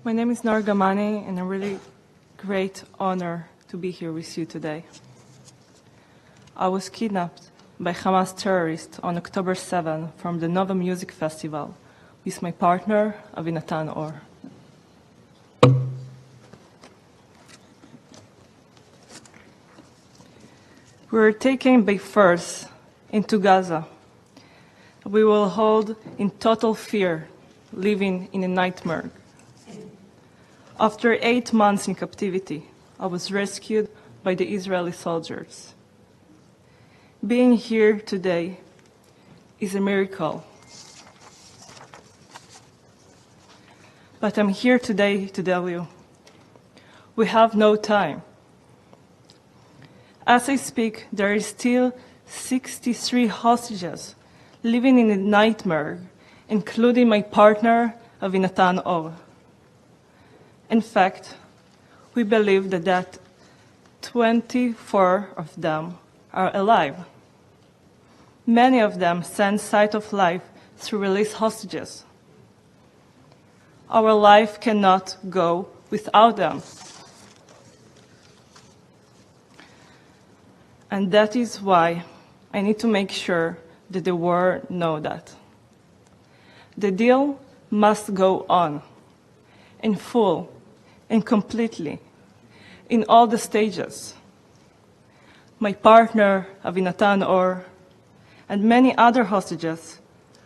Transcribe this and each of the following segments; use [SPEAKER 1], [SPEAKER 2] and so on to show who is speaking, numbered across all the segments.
[SPEAKER 1] My name is Noa Argamani, and a really great honor to be here with you today. I was kidnapped by Hamas terrorists on October 7 from the Nova Music Festival with my partner, Avinatan Or. We were taken by force into Gaza. We were held in total fear, living in a nightmare. After 8 months in captivity, I was rescued by the Israeli soldiers. Being here today is a miracle. But I'm here today to tell you, we have no time. As I speak, there is still 63 hostages living in a nightmare, including my partner, Avinatan Or. In fact, we believe that 24 of them are alive. Many of them send sight of life through released hostages. Our life cannot go without them. And that is why I need to make sure that the world knows that. The deal must go on, in full and completely, in all the stages. My partner, Avinatan Or, and many other hostages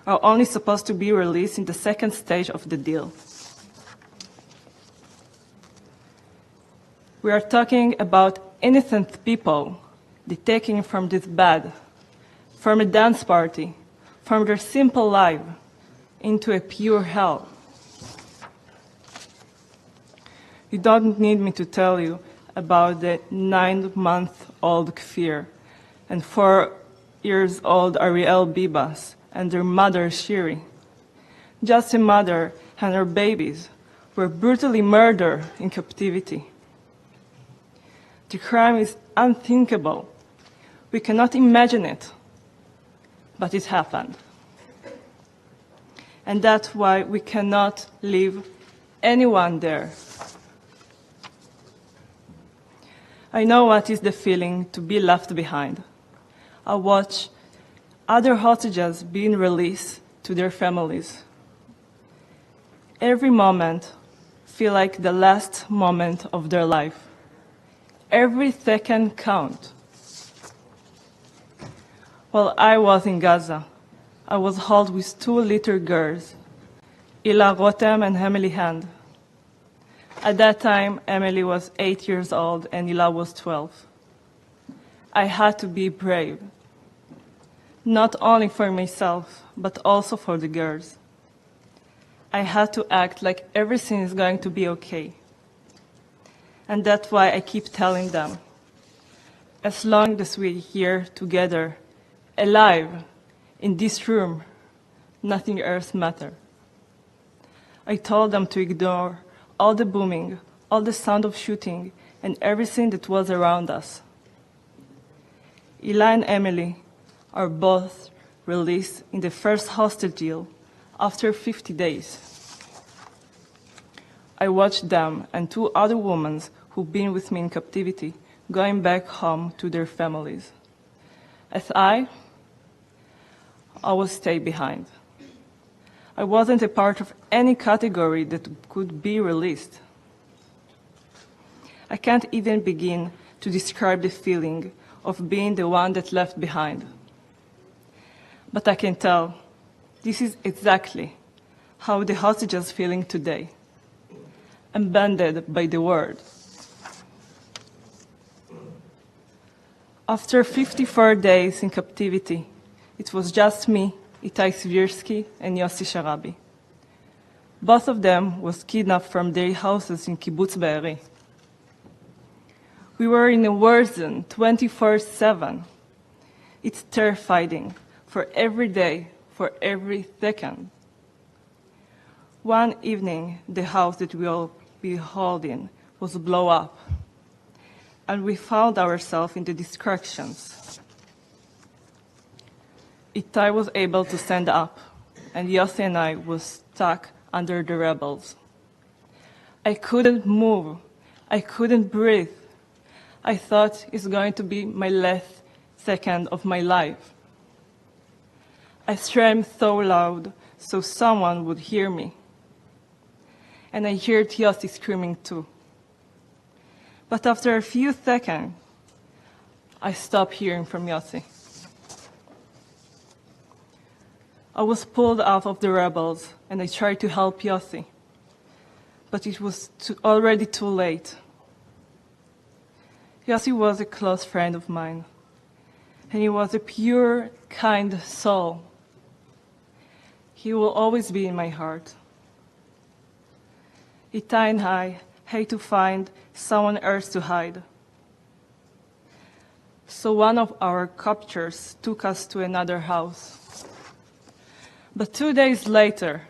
[SPEAKER 1] are only supposed to be released in the second stage of the deal. We are talking about innocent people taken from this bed, from a dance party, from their simple life, into a pure hell. You don't need me to tell you about the 9-month-old Kfir and 4-year-old Ariel Bibas and their mother Shiri. Just a mother and her babies were brutally murdered in captivity. The crime is unthinkable. We cannot imagine it, but it happened. And that's why we cannot leave anyone there. I know what is the feeling to be left behind. I watch other hostages being released to their families. Every moment feels like the last moment of their life. Every second counts. While I was in Gaza, I was held with 2 little girls, Ila Rotem and Emily Hand. At that time, Emily was 8 years old and Ila was 12. I had to be brave, not only for myself, but also for the girls. I had to act like everything is going to be okay. And that's why I keep telling them, as long as we're here together, alive, in this room, nothing else matters. I told them to ignore all the booming, all the sound of shooting, and everything that was around us. Ila and Emily are both released in the first hostage deal after 50 days. I watched them and 2 other women who've been with me in captivity going back home to their families. As I will stay behind. I wasn't a part of any category that could be released. I can't even begin to describe the feeling of being the one that left behind. But I can tell this is exactly how the hostages are feeling today, abandoned by the world. After 54 days in captivity, it was just me, Itai Svirsky, and Yossi Sharabi. Both of them was kidnapped from their houses in Kibbutz Be'eri. We were in a war zone 24/7. It's terrifying for every day, for every second. One evening, the house that we all be holding was blown up, and we found ourselves in the destructions. Itai was able to stand up, and Yossi and I was stuck under the rebels. I couldn't move. I couldn't breathe. I thought it's going to be my last second of my life. I screamed so loud so someone would hear me. And I heard Yossi screaming too. But after a few seconds, I stopped hearing from Yossi. I was pulled out of the rebels, and I tried to help Yossi. But it was already too late. Yossi was a close friend of mine, and he was a pure, kind soul. He will always be in my heart. Itai and I had to find someone else to hide. So one of our captors took us to another house. But 2 days later,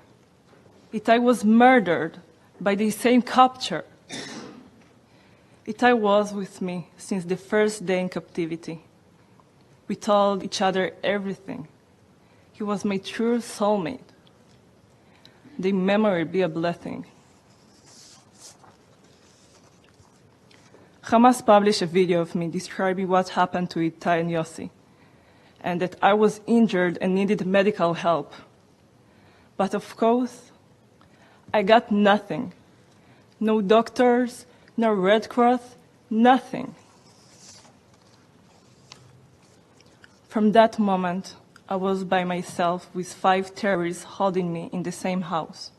[SPEAKER 1] Itai was murdered by the same captor. Itai was with me since the first day in captivity. We told each other everything. He was my true soulmate. May memory be a blessing. Hamas published a video of me describing what happened to Itai and Yossi, and that I was injured and needed medical help. But of course, I got nothing. No doctors, no Red Cross, nothing. From that moment, I was by myself with 5 terrorists holding me in the same house.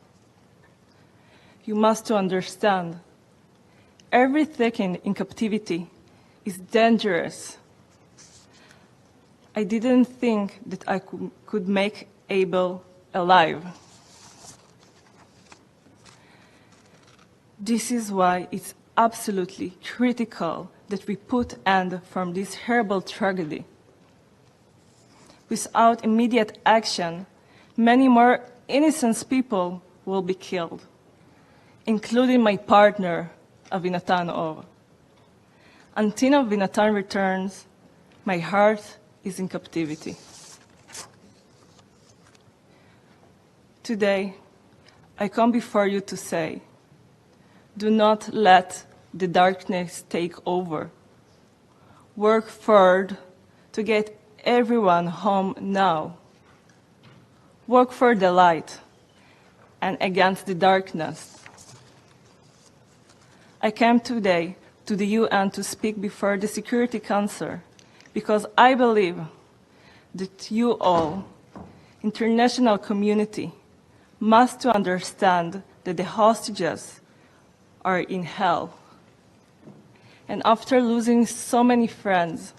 [SPEAKER 1] You must understand, every second in captivity is dangerous. I didn't think that I could make Abel alive. This is why it's absolutely critical that we put end from this horrible tragedy. Without immediate action, many more innocent people will be killed, including my partner, Avinatan Or. Until Avinatan returns, my heart is in captivity. Today, I come before you to say, do not let the darkness take over. Work hard to get everyone home now. Work for the light and against the darkness. I came today to the UN to speak before the Security Council because I believe that you all, international community, must understand that the hostages are in hell. And after losing so many friends,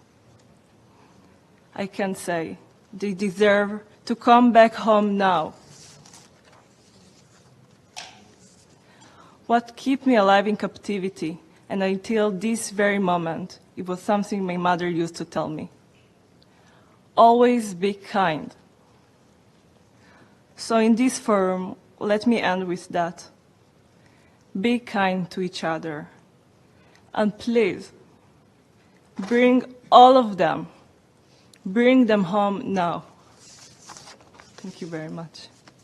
[SPEAKER 1] I can say they deserve to come back home now. What kept me alive in captivity, and until this very moment, it was something my mother used to tell me. Always be kind. So in this forum, let me end with that. Be kind to each other. And please, bring all of them. Bring them home now. Thank you very much.